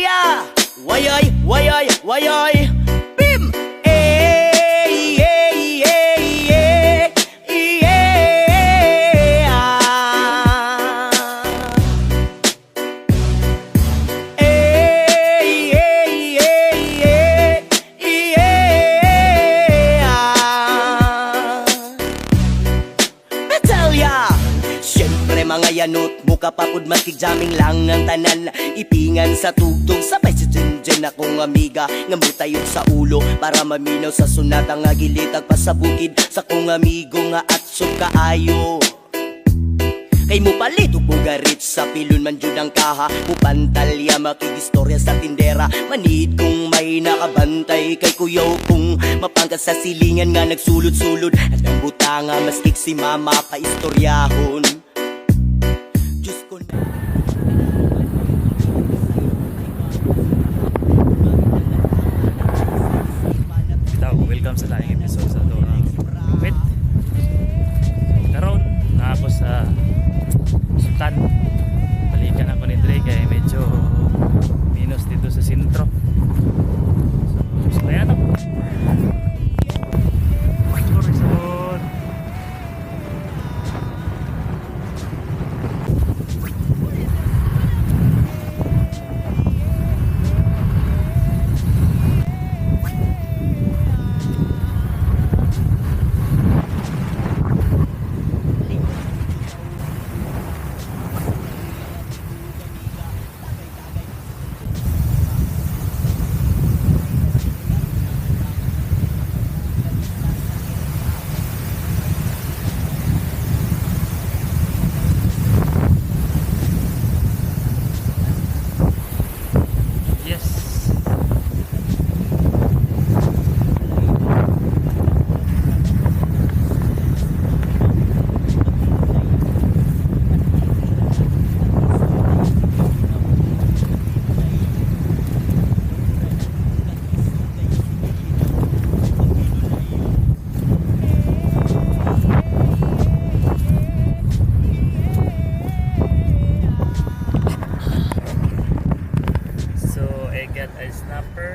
Natalia, wayoy, wayoy, wayoy, Bim! Eh, eh, eh, eh, eh, ah. Eh, eh, eh, eh, ah. Natalia, siyempre mga yanot, muka papud makigjaming lang ang tanan. Ipingan sa tugtog, sabay si Jinjen akong amiga. Ngamutayon sa ulo, para maminaw sa sunata nga gilitag pa sa bukid. Sa kong amigo nga atsog kaayo. Kay mo palit ug bugarit sa pilon man jud ang kaha. Mupantalya makigistorya sa tindera. Manid kung may nakabantay kay kuyaw kung mapangkat sa silingan nga nagsulod-sulod. At ang butanga maskik si mama pa istoryahon. Diyos ko na. Welcome sa laing episode sa ito wait karon nakapos sa Sultan. Balikan ako ni Dre kaya medyo minus dito sa sentro, so ayan ako resort. A snapper.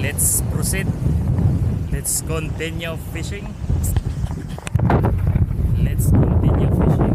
let's proceed. Let's continue fishing. Let's continue fishing.